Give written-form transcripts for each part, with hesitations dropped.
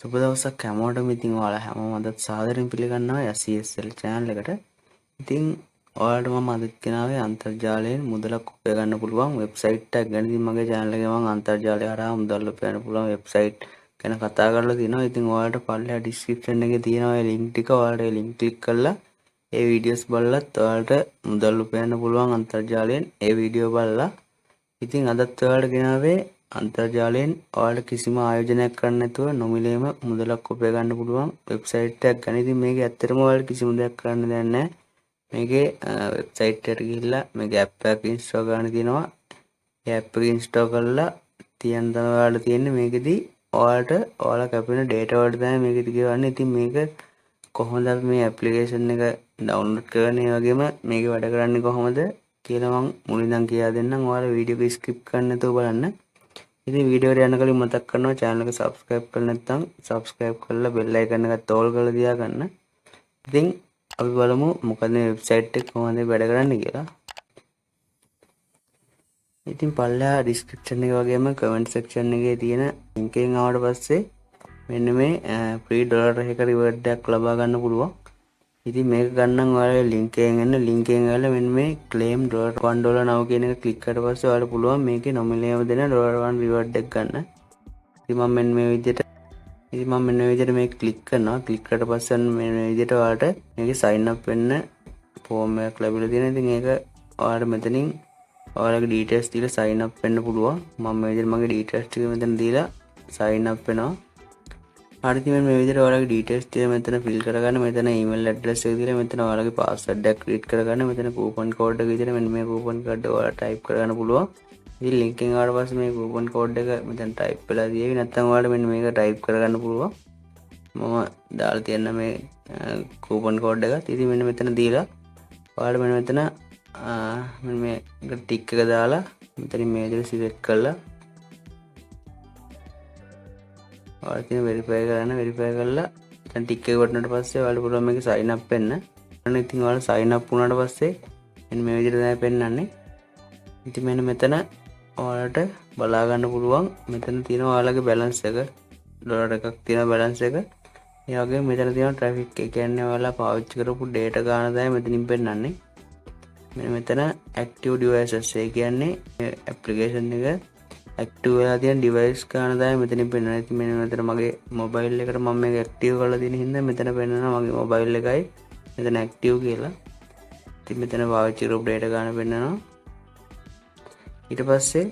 සුබ දවසක් හැමෝටම. ඉතින් ඔයාලා හැමෝම අදත් සාදරයෙන් පිළිගන්නවා Yasi channel එකට. ඉතින් ඔයාලට මම අදත් ගෙනාවේ අන්තර්ජාලයෙන් මුදලක් උපය ගන්න පුළුවන් වෙබ්සයිට් එකක් ගැන. ඉතින් මගේ channel එකේ මම අන්තර්ජාලය හරහා මුදල් උපයන්න පුළුවන් වෙබ්සයිට් ගැන කතා කරලා තියෙනවා. ඉතින් ඔයාලට පල්ලෙහා description එකේ තියෙනවා ඒ link ටික. ඔයාලට ඒ link click කරලා ඒ videos බලලත් ඔයාලට මුදල් උපයන්න පුළුවන් අන්තර්ජාලයෙන් ඒ video බලලා. ඉතින් අදත් ඔයාලට ගෙනාවේ අන්තර්ජාලයෙන් ඔයාලට කිසිම ආයෝජනයක් කරන්න නැතුව නොමිලේම මුදලක් උපය ගන්න පුළුවන් වෙබ්සයිට් එකක් ගැන. ඉතින් මේකේ ඇත්තටම ඔයාලට කිසිම දෙයක් කරන්න දෙයක් නැහැ. මේකේ වෙබ්සයිට් එකට ගිහිල්ලා මේකේ app එකක් install කරන්න තියෙනවා. ඒ app එක install කරලා තියන්න තමයි ඔයාලට තියෙන්නේ. මේකෙදි ඔයාලා කැපෙන data වලට තමයි මේකෙදි ගෙවන්නේ. ඉතින් මේක කොහොමද අපි මේ application එක download කරන්නේ, ඒ වගේම මේකේ වැඩ කරන්නේ කොහොමද කියලා මම මුලින්ම කියා දෙන්නම්. ඔයාලා වීඩියෝ එක skip කරන්න නැතුව බලන්න. ඉතින් වීඩියෝ එකට යන කලින් මතක් කරනවා channel එක subscribe කරලා නැත්නම් subscribe කරලා bell icon එකත් all කරලා තියාගන්න. ඉතින් අපි බලමු මොකද මේ වෙබ්සයිට් එක කොහොමද වැඩ කරන්නේ කියලා. ඉතින් පල්ලෙහා description එක වගේම comment section එකේ තියෙන link එකෙන් ආවට පස්සේ මෙන්න මේ free dollar එකක reward එකක් ලබා ගන්න පුළුවන්. ඉතින් මේක ගන්න ඔයාලා link එකෙන් එන්න link එකෙන් ගාලා මෙන්න මේ claim $1 now කියන එක click කරලා පස්සේ ඔයාලට පුළුවන් මේකේ nominal දෙන $1 reward එක ගන්න. ඉතින් මම මෙන්න මේ විදිහට මේක click කරනවා. click කරලා පස්සේ මෙන්න මේ විදිහට ඔයාලට මේකේ sign up වෙන්න form එකක් ලැබිලා තියෙනවා. ඉතින් ඒක ඔයාලට මෙතනින් ඔයාලගේ details දීලා sign up වෙන්න පුළුවන්. මම මේ විදිහට මගේ details ටික මෙතන දීලා sign up වෙනවා. හරිද? මේ විදිහට ඔයාලගේ details ටික මෙතන fill කරගන්න. මෙතන email address එක දීලා මෙතන ඔයාලගේ password එක create කරගන්න. මෙතන coupon code එක විදිහට මෙන්න මේ coupon code ඔයාලා type කරගන්න පුළුවන්. ඉතින් link එකෙන් ආවට පස්සේ මේ coupon code එක මෙතන type වෙලා තියෙවි. නැත්නම් ඔයාලා මෙන්න මේක type කරගන්න පුළුවන්. මම දාලා තියෙන මේ coupon code එකත් ඉතින් මෙන්න මෙතන දීලා ඔයාලා මෙන්න මෙතන මෙන්න මේ tick එක දාලා මෙතනින් මේ විදිහට select කරලා ඔයාලා verify කරලා දැන් ටික් එක වටනට පස්සේ ඔයාලට පුළුවන් මේක sign up වෙන්න. අන්න ඉතින් ඔයාලා sign up වුණාට පස්සේ මෙන්න මේ විදිහට තමයි පෙන්නන්නේ. ඉතින් මෙන්න මෙතන ඔයාලට බලා ගන්න පුළුවන්. මෙතන තියෙනවා ඔයාලගේ balance එක. ඩොලර් එකක් තියෙන balance එක. ඒ වගේම මෙතන තියෙනවා traffic. ඒ කියන්නේ ඔයාලා පාවිච්චි කරපු data ගාන තමයි මෙතනින් පෙන්නන්නේ. මෙන්න මෙතන active devices. ඒ කියන්නේ application එක active වෙලා තියෙන device ගන්න තමයි මෙතනින් පෙන්වන්නේ. ඉතින් මෙන්න මෙතන මගේ mobile එකට මම මේක active කරලා තියෙන හින්දා මෙතන පෙන්වනවා මගේ mobile එකයි මෙතන active කියලා. ඉතින් මෙතන පාවිච්චි කරපු data ගන්න පෙන්වනවා. ඊට පස්සේ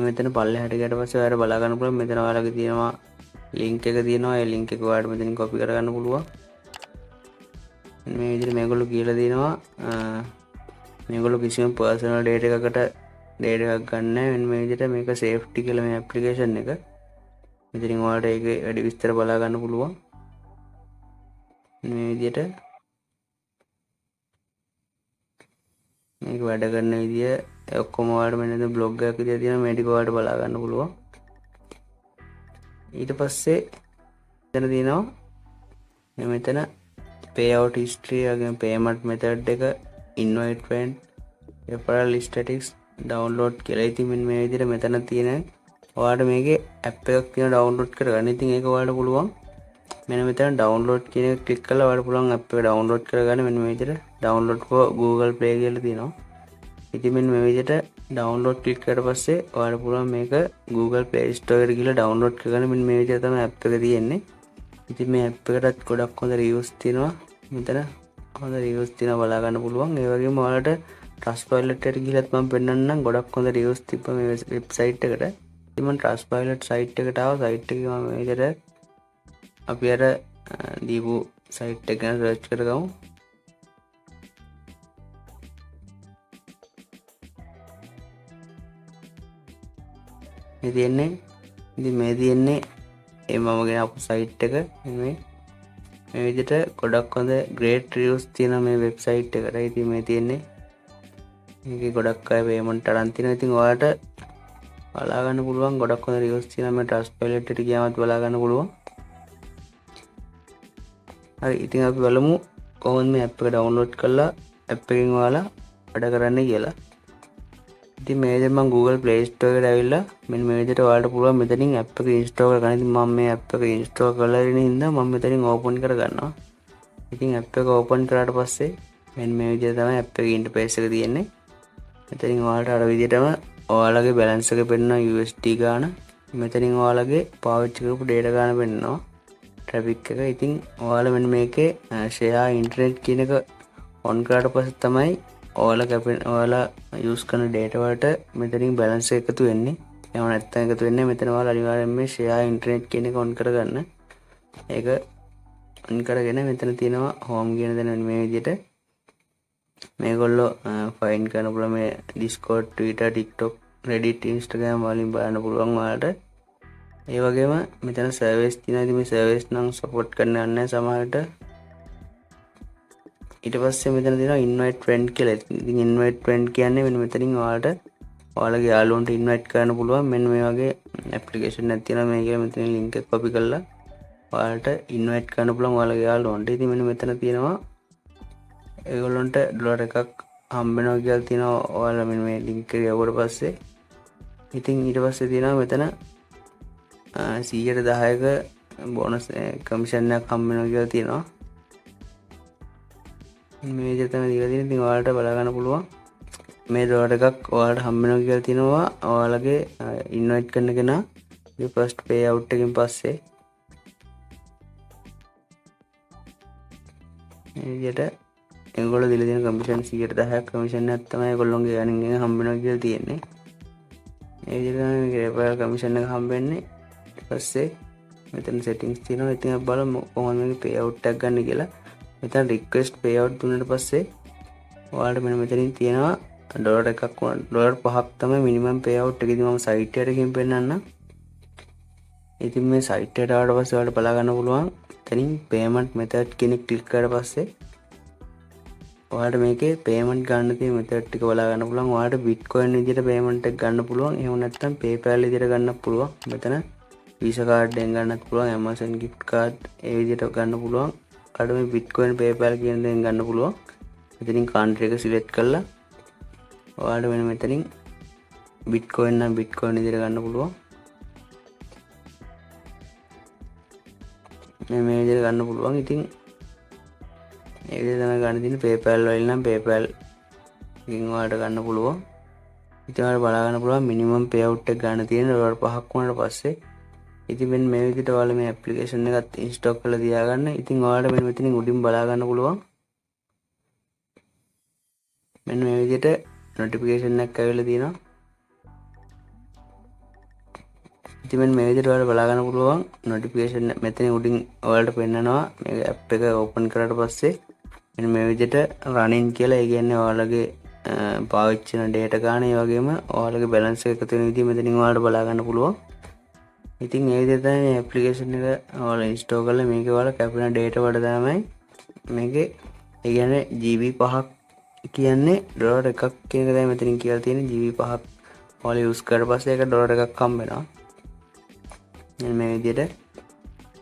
මෙතන පල්ලෙහාට ගියට පස්සේ ඔයාලා බලා ගන්න පුළුවන්. මෙතන ඔයාලගේ තියෙනවා link එක තියෙනවා. ඒ link එක ඔයාලට මෙතනින් copy කරගන්න පුළුවන්. මේ විදිහට මේගොල්ලෝ කියලා දෙනවා මේගොල්ලෝ කිසිම personal data එකකට data එකක් ගන්න නැහැ. මෙන්න මේ විදිහට මේක safety කියලා මේ application එක. මෙතනින් ඔයාලට ඒකේ වැඩි විස්තර බලා ගන්න පුළුවන්. මේ විදිහට මේක වැඩ කරන විදිය ඔක්කොම ඔයාලට මෙන්න blog එකක් විදියට තියෙනවා. මේ ටික ඔයාලට බලා ගන්න පුළුවන්. ඊට පස්සේ මෙතන තියෙනවා මෙතන payout history වගේ payment method එක, invite friend, referral statistics, download කියලා. ඉතින් මේ විදිහට මෙතන තියෙන ඔයාලට මේකේ app එකක් තියෙන download කරගන්න. ඉතින් ඒක ඔයාලට පුළුවන් මෙන්න මෙතන download කියන එක click කරලා ඔයාලට පුළුවන් app එක download කරගන්න. මෙන්න මේ විදිහට download for Google Play කියලා තියෙනවා. ඉතින් මෙන්න මේ විදිහට download click කරලා පස්සේ ඔයාලට පුළුවන් මේක Google Play Store එකට ගිහලා download කරගන්න. මෙන්න මේ විදිහට තමයි app එක තියෙන්නේ. ඉතින් මේ app එකටත් ගොඩක් හොඳ reviews තියෙනවා. මෙතන හොඳ reviews තියෙනවා බලා ගන්න පුළුවන්. ඒ වගේම ඔයාලට Trustpilot එකට ගිහලත් මම පෙන්නන්නම් ගොඩක් හොඳ reviews තිබ්බ මේ වෙබ්සයිට් එකට. ඉතින් මම Trustpilot site එකට ආවා. site එකේ මම මේ විදිහට අපි අර දීපු site එක ගැන search කරගමු. මේ තියෙන්නේ ඒ මම ගෙන ආපු site එක. මේ විදිහට ගොඩක් හොඳ great reviews තියෙන මේ වෙබ්සයිට් එකට. ඉතින් මේ තියෙන්නේ මේකේ ගොඩක් අය payment අරන් තිනවා. ඉතින් ඔයාලට බලා ගන්න පුළුවන් ගොඩක් හොඳ reviews තියෙනවා. මේ Trustpilot එකට ගියාමත් බලා ගන්න පුළුවන්. හරි, ඉතින් අපි බලමු කොහොමද මේ app එක download කරලා app එකෙන් ඔයාලා වැඩ කරන්නේ කියලා. ඉතින් මේ විදිහට මම Google Play Store එකට ඇවිල්ලා මෙන්න මේ විදිහට ඔයාලට පුළුවන් මෙතනින් app එක install කරගන්න. ඉතින් මම මේ app එක install කරලා ඉන්න හින්දා මම මෙතනින් open කරගන්නවා. ඉතින් app එක open කරාට පස්සේ මෙන්න මේ විදිහට තමයි app එකේ interface එක තියෙන්නේ. මෙතනින් ඔයාලට අර විදිහටම ඔයාලගේ balance එක පෙන්නනවා USD ගාන. මෙතනින් ඔයාලගේ පාවිච්චි කරපු data ගාන පෙන්නනවා. traffic එක. ඉතින් ඔයාලා මෙන්න මේකේ share internet කියන එක on කරාට පස්සේ තමයි ඔයාලා use කරන data වලට මෙතනින් balance එක එකතු වෙන්නේ. එහෙම නැත්නම් එකතු වෙන්නේ මෙතන ඔයාලා අනිවාර්යයෙන්ම මේ share internet කියන එක on කරගන්න. ඒක on කරගෙන මෙතන තියෙනවා home කියන දේ මේ විදිහට මේගොල්ලෝ find කරන්න පුළුවන් මේ Discord, Twitter, TikTok, Reddit, Instagram වලින් බලන්න පුළුවන් ඔයාලට. ඒ වගේම මෙතන සර්විස් තියෙනවා. ඉතින් මේ සර්විස් නම් සපෝට් කරන්න යන්නේ සමහරට. ඊට පස්සේ මෙතන තියෙනවා invite friend කියලා. ඉතින් invite friend කියන්නේ මෙන්න මෙතනින් ඔයාලගේ යාළුවන්ට invite කරන්න පුළුවන්. මෙන්න මේ වගේ application එකක් තියෙනවා. මේක මෙතනින් link එක copy කරලා ඔයාලට invite කරන්න පුළුවන් ඔයාලගේ යාළුවන්ට. ඉතින් මෙන්න මෙතන තියෙනවා ඒගොල්ලන්ට ඩොලර් එකක් හම්බ වෙනවා කියලා තියෙනවා. ඔයාලා මෙන්න මේ link එක යවුවට පස්සේ ඉතින් ඊට පස්සේ තියෙනවා මෙතන 110ක බෝනස් කමිෂන් එකක් හම්බ වෙනවා කියලා තියෙනවා. මේ විදිහට තමයි දීලා තියෙන්නේ. ඉතින් ඔයාලට බලා ගන්න පුළුවන්. මේ ඩොලර් එකක් ඔයාලට හම්බ වෙනවා කියලා තියෙනවා. ඔයාලගේ ඉන්වයිට් කරන කෙනා මේ ෆස්ට් පේ අවුට් එකකින් පස්සේ මේ විදිහට ඒගොල්ලෝ දීලා තියෙන කමිෂන් 110ක් කමිෂන් එකක් තමයි ඒගොල්ලෝගේ earning එක හම්බ වෙනවා කියලා තියෙන්නේ. මේ විදිහට තමයි මේකේ Iproyal කමිෂන් එක හම්බ වෙන්නේ. ඊට පස්සේ මෙතන settings තියෙනවා. ඉතින් අපි බලමු කොහොමද මේකේ pay out එකක් ගන්න කියලා. මෙතන request payout දුන්නාට පස්සේ ඔයාලට මෙතනින් තියෙනවා ඩොලර් එකක් ඩොලර් 5ක් තමයි minimum payout එක. ඉතින් මම site එකකින් පෙන්නන්නම්. ඉතින් මේ site එකට ආවට පස්සේ ඔයාලට බලා ගන්න පුළුවන්. එතනින් payment method කෙනෙක් ක්ලික් කරලා පස්සේ ඔයාලට මේකේ payment ගන්න තියෙන method ටික බලා ගන්න පුළුවන්. ඔයාලට bitcoin විදිහට payment එක ගන්න පුළුවන්. එහෙම නැත්නම් PayPal විදිහට ගන්නත් පුළුවන්. මෙතන Visa card එකෙන් ගන්නත් පුළුවන්. Amazon gift card ඒ විදිහට ගන්න පුළුවන්. අර මේ bitcoin PayPal කියන දේෙන් ගන්න පුළුවන්. මෙතනින් country එක select කරලා ඔයාලට වෙන මෙතනින් bitcoin නම් bitcoin විදිහට ගන්න පුළුවන්. මේ විදිහට ගන්න පුළුවන්. ඉතින් මේ විදිහට තමයි ගන්න තියෙන්නේ. PayPal වලින් නම් PayPal එකකින් ඔයාලට ගන්න පුළුවන්. ඉතින් ඔයාලට බලා ගන්න පුළුවන් minimum payout එක ගන්න තියෙන ඩොලර් 5ක් වුණාට පස්සේ ඉතින් මෙන්න මේ විදිහට ඔයාලා මේ ඇප්ලිකේෂන් එකත් ඉන්ස්ටෝල් කරලා තියාගන්න. ඉතින් ඔයාලට මෙන්න මෙතනින් උඩින් බලා ගන්න පුළුවන්. මෙන්න මේ විදිහට notification එකක් ඇවිල්ලා තියෙනවා. ඉතින් මෙන්න මේ විදිහට ඔයාලට බලා ගන්න පුළුවන් notification මෙතනින් උඩින් ඔයාලට පෙන්නනවා මේ app එක open කරාට පස්සේ මෙන්න මේ විදිහට running කියලා. ඒ කියන්නේ ඔයාලගේ පාවිච්චි කරන data ගන්න ඒ වගේම ඔයාලගේ balance එක එකතු වෙන විදිහ මෙතනින් ඔයාලට බලා ගන්න පුළුවන්. ඉතින් මේ විදිහට තමයි මේ ඇප්ලිකේෂන් එක ඔයාලා ඉන්ස්ටෝල් කරලා මේකේ ඔයාලා කැපෙන data වලට තමයි මේකේ ඒ කියන්නේ GB 5ක් කියන්නේ ඩොලර් එකක් කියන එක තමයි මෙතනින් කියලා තියෙන්නේ. GB 5ක් ඔයාලා යූස් කරලා පස්සේ ඒක ඩොලර් එකක් හම්බ වෙනවා. මේ විදිහට.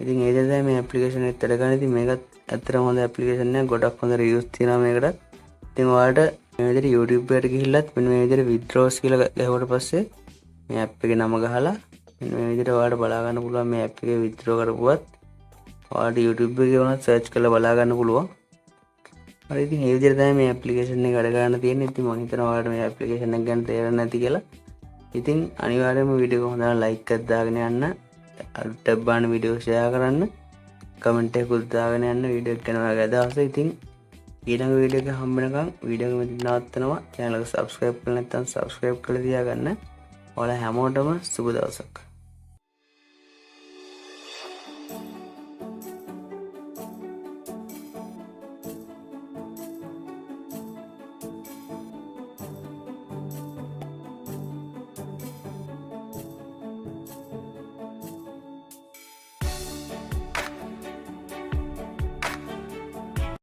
ඉතින් ඒ විදිහට තමයි මේ ඇප්ලිකේෂන් එක වැඩ කරන්නේ. ඉතින් මේකත් ඇත්තටම හොඳ ඇප්ලිකේෂන් එකක්. ගොඩක් හොඳ රිවිව්ස් තියෙනවා මේකට. ඉතින් ඔයාලට මේ විදිහට YouTube එකට ගිහිල්ලත් මෙන්න මේ විදිහට withdraws කියලා ගහුවට පස්සේ මේ app එකේ නම ගහලා මේ විදිහට ඔයාලට බලා ගන්න පුළුවන්. මේ app එකේ withdraw කරපුවත් ඔයාලට YouTube එකේ වුණත් search කරලා බලා ගන්න පුළුවන්. හරි ඉතින් මේ විදිහට තමයි මේ application එක වැඩ කරන්න තියෙන්නේ. ඉතින් මම හිතනවා ඔයාලට මේ application එක ගැන තේරෙන්නේ නැති කියලා. ඉතින් අනිවාර්යයෙන්ම වීඩියෝ එක හොඳට like එකක් දාගෙන යන්න. ටැබ් බාන වීඩියෝ share කරන්න. comment එකකුත් දාගෙන යන්න වීඩියෝ එක ගැන ඔයාලගේ අදහස. ඉතින් ඊළඟ වීඩියෝ එක හම්බ වෙනකන් වීඩියෝ එක මෙතන නවත්තනවා. channel එක subscribe කරලා නැත්නම් subscribe කරලා තියාගන්න. ඔයාලා හැමෝටම සුබ දවසක්.